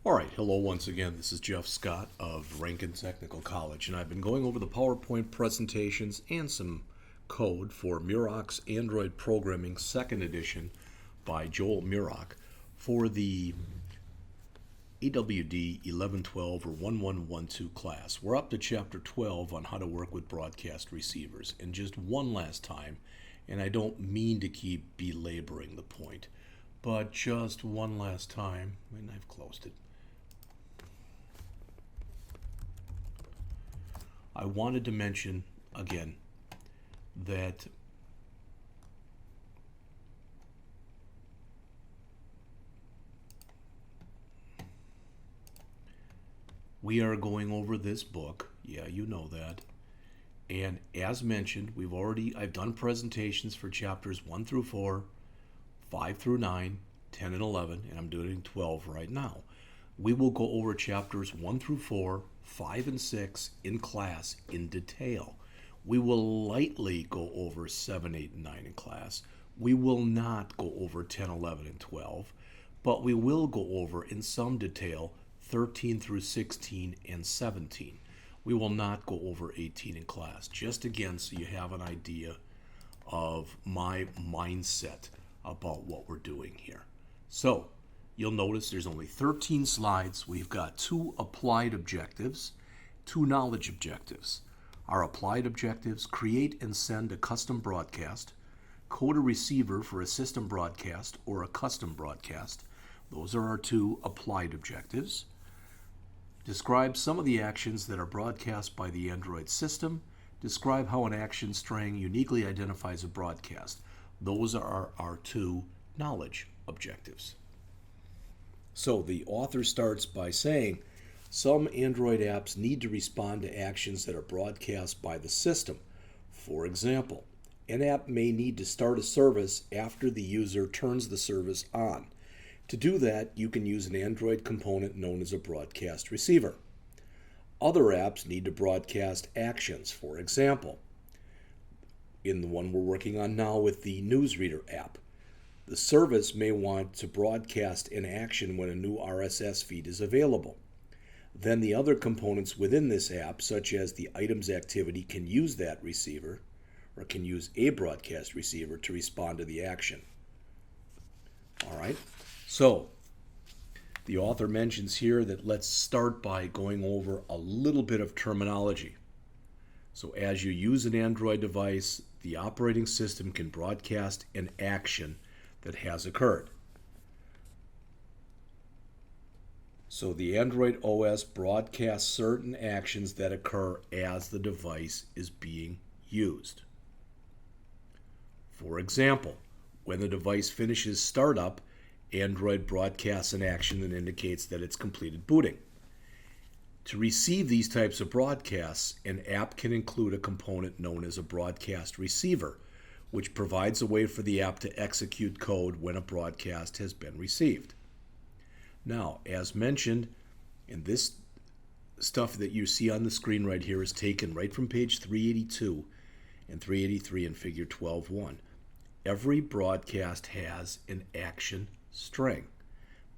All right, hello once again. This is Jeff Scott of Rankin Technical College, and I've been going over the PowerPoint presentations and some code for Murock's Android Programming 2nd Edition by Joel Murock for the AWD1112 or 1112 class. We're up to Chapter 12 on how to work with broadcast receivers. And just one last time, and I don't mean to keep belaboring the point, but just one last time, and I've closed it. I wanted to mention again that we are going over this book. Yeah, you know that. And as mentioned, I've done presentations for chapters 1 through 4, 5 through 9, 10 and 11, and I'm doing 12 right now. We will go over chapters 1 through 4, 5 and 6 in class in detail. We will lightly go over 7, 8, and 9 in class. We will not go over 10, 11, and 12, but we will go over in some detail 13 through 16 and 17. We will not go over 18 in class, just again so you have an idea of my mindset about what we're doing here. So, you'll notice there's only 13 slides. We've got 2 applied objectives, 2 knowledge objectives. Our applied objectives: create and send a custom broadcast, code a receiver for a system broadcast or a custom broadcast. Those are our 2 applied objectives. Describe some of the actions that are broadcast by the Android system. Describe how an action string uniquely identifies a broadcast. Those are our 2 knowledge objectives. So the author starts by saying, some Android apps need to respond to actions that are broadcast by the system. For example, an app may need to start a service after the user turns the service on. To do that, you can use an Android component known as a broadcast receiver. Other apps need to broadcast actions. For example, in the one we're working on now with the Newsreader app, the service may want to broadcast an action when a new RSS feed is available. Then the other components within this app, such as the items activity, can use that receiver, or can use a broadcast receiver to respond to the action. All right, so the author mentions here that let's start by going over a little bit of terminology. So as you use an Android device, the operating system can broadcast an action that has occurred. So the Android OS broadcasts certain actions that occur as the device is being used. For example, when the device finishes startup, Android broadcasts an action that indicates that it's completed booting. To receive these types of broadcasts, an app can include a component known as a broadcast receiver, which provides a way for the app to execute code when a broadcast has been received. Now, as mentioned, and this stuff that you see on the screen right here is taken right from page 382 and 383 in figure 12.1. Every broadcast has an action string.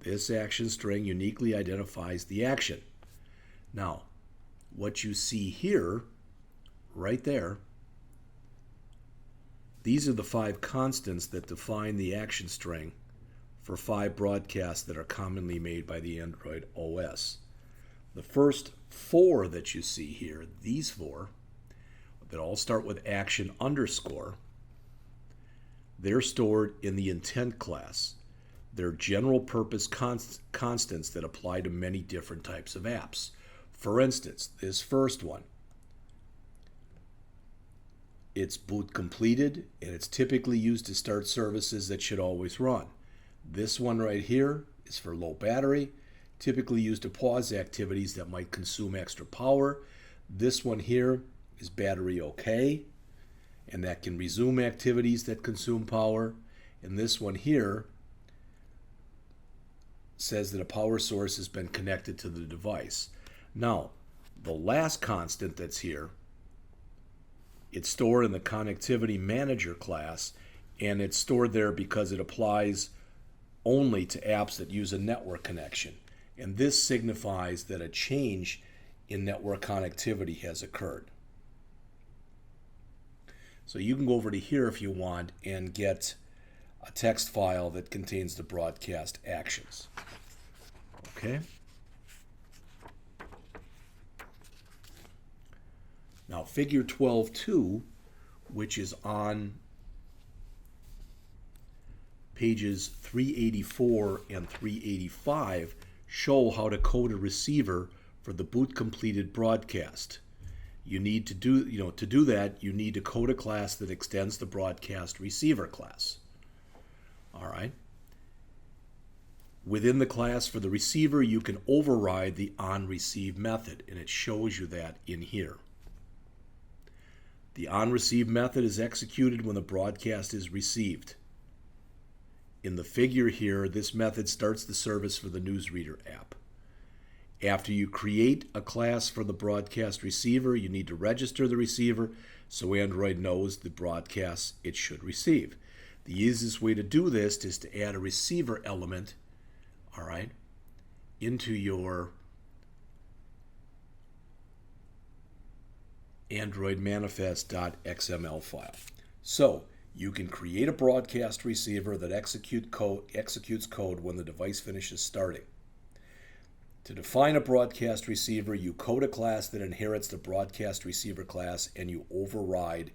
This action string uniquely identifies the action. Now, what you see here, right there, these are the 5 constants that define the action string for 5 broadcasts that are commonly made by the Android OS. The first 4 that you see here, these 4, that all start with action underscore, they're stored in the intent class. They're general purpose constants that apply to many different types of apps. For instance, this first one, it's boot completed, and it's typically used to start services that should always run. This one right here is for low battery, typically used to pause activities that might consume extra power. This one here is battery okay, and that can resume activities that consume power. And this one here says that a power source has been connected to the device. Now, the last constant that's here, it's stored in the Connectivity Manager class, and it's stored there because it applies only to apps that use a network connection. And this signifies that a change in network connectivity has occurred. So you can go over to here if you want and get a text file that contains the broadcast actions. Okay? Now, figure 12.2, which is on pages 384 and 385, show how to code a receiver for the boot completed broadcast. You need to do that, you need to code a class that extends the broadcast receiver class. All right. Within the class for the receiver, you can override the onReceive method, and it shows you that in here. The onReceive method is executed when the broadcast is received. In the figure here, this method starts the service for the newsreader app. After you create a class for the broadcast receiver, you need to register the receiver so Android knows the broadcasts it should receive. The easiest way to do this is to add a receiver element, all right, into your Android manifest.xml file. So you can create a broadcast receiver that executes code when the device finishes starting. To define a broadcast receiver, you code a class that inherits the broadcast receiver class and you override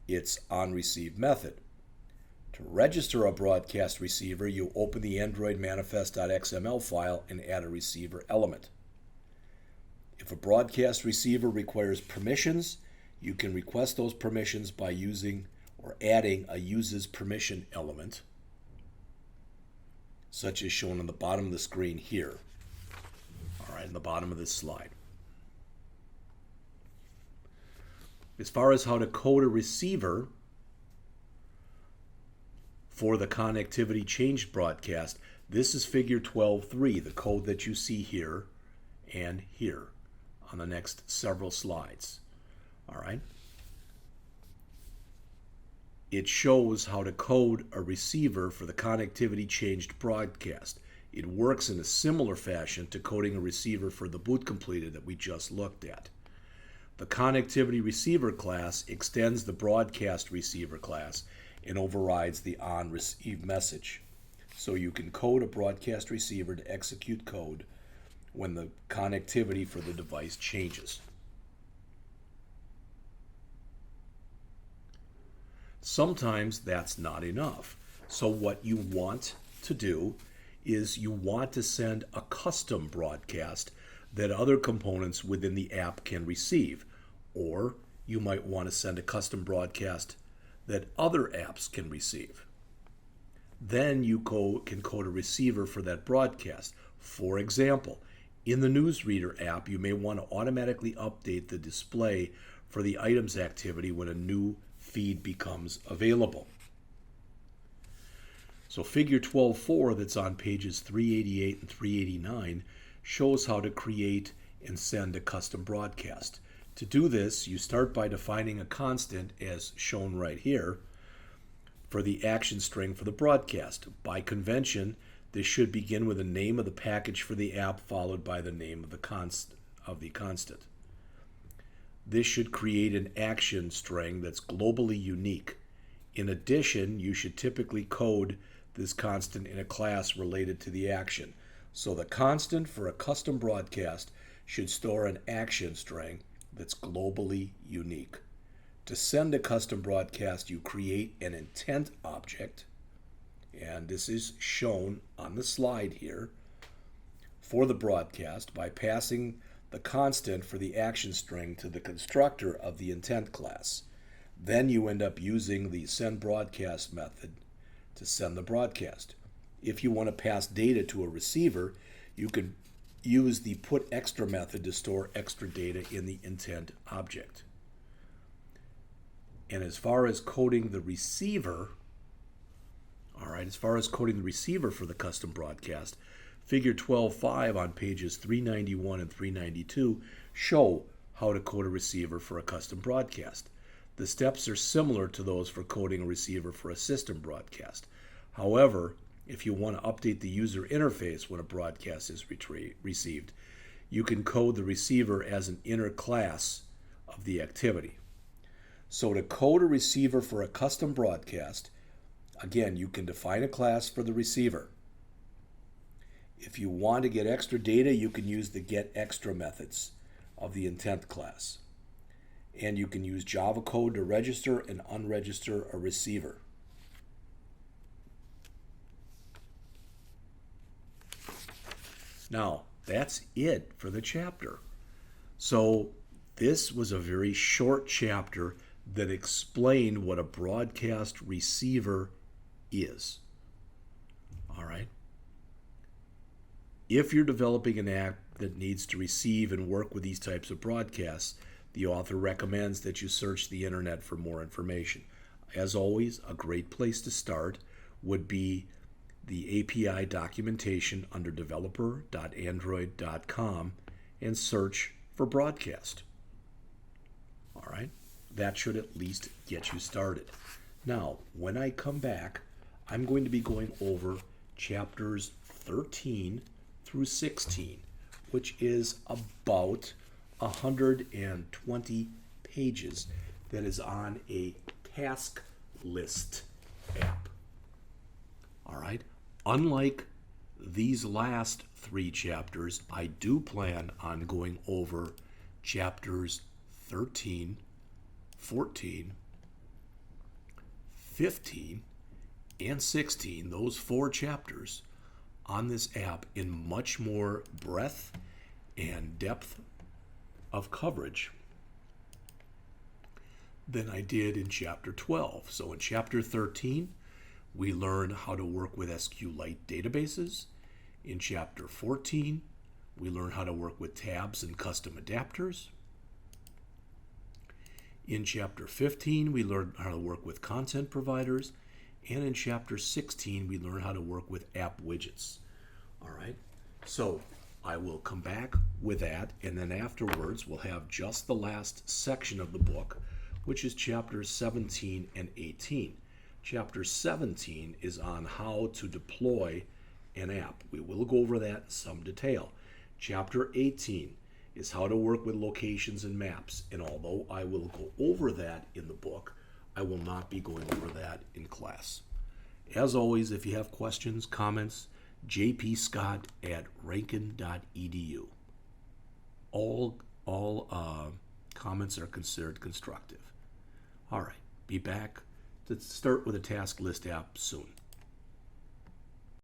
its onReceive method. To register a broadcast receiver, you open the Android manifest.xml file and add a receiver element. If a broadcast receiver requires permissions, you can request those permissions by using or adding a uses permission element, such as shown on the bottom of the screen here. All right, in the bottom of this slide. As far as how to code a receiver for the connectivity changed broadcast, this is figure 12.3, the code that you see here and here on the next several slides. All right. It shows how to code a receiver for the connectivity changed broadcast. It works in a similar fashion to coding a receiver for the boot completed that we just looked at. The connectivity receiver class extends the broadcast receiver class and overrides the onReceive message. So you can code a broadcast receiver to execute code when the connectivity for the device changes. Sometimes that's not enough. So what you want to do is you want to send a custom broadcast that other components within the app can receive. Or you might want to send a custom broadcast that other apps can receive. Then you can code a receiver for that broadcast. For example, in the newsreader app, you may want to automatically update the display for the items activity when a new feed becomes available. So figure 12.4 that's on pages 388 and 389 shows how to create and send a custom broadcast. To do this, you start by defining a constant, as shown right here, for the action string for the broadcast. By convention, this should begin with the name of the package for the app followed by the name of the constant. This should create an action string that's globally unique. In addition, you should typically code this constant in a class related to the action. So the constant for a custom broadcast should store an action string that's globally unique. To send a custom broadcast, you create an intent object, and this is shown on the slide here, for the broadcast by passing the constant for the action string to the constructor of the intent class. Then you end up using the sendBroadcast method to send the broadcast. If you want to pass data to a receiver, you can use the putExtra method to store extra data in the intent object. And as far as coding the receiver, for the custom broadcast, figure 12.5 on pages 391 and 392 show how to code a receiver for a custom broadcast. The steps are similar to those for coding a receiver for a system broadcast. However, If you want to update the user interface when a broadcast is received, you can code the receiver as an inner class of the activity. So to code a receiver for a custom broadcast, again, you can define a class for the receiver. If you want to get extra data, you can use the get extra methods of the intent class. And you can use Java code to register and unregister a receiver. Now, that's it for the chapter. So this was a very short chapter that explained what a broadcast receiver is. All right? If you're developing an app that needs to receive and work with these types of broadcasts, the author recommends that you search the internet for more information. As always, a great place to start would be the API documentation under developer.android.com and search for broadcast. All right, that should at least get you started. Now, when I come back, I'm going to be going over chapters 13 through 16, which is about 120 pages that is on a task list app. All right. Unlike these last 3 chapters, I do plan on going over chapters 13, 14, 15, and 16, those 4 chapters on this app in much more breadth and depth of coverage than I did in chapter 12. So in chapter 13, we learn how to work with SQLite databases. In chapter 14, we learn how to work with tabs and custom adapters. In chapter 15, we learn how to work with content providers. And in chapter 16, we learn how to work with app widgets. All right, so I will come back with that, and then afterwards we'll have just the last section of the book, which is chapters 17 and 18. Chapter 17 is on how to deploy an app. We will go over that in some detail. Chapter 18 is how to work with locations and maps, and although I will go over that in the book, I will not be going over that in class. As always, if you have questions, comments, jpscott@rankin.edu. All comments are considered constructive. All right, be back to start with a task list app soon.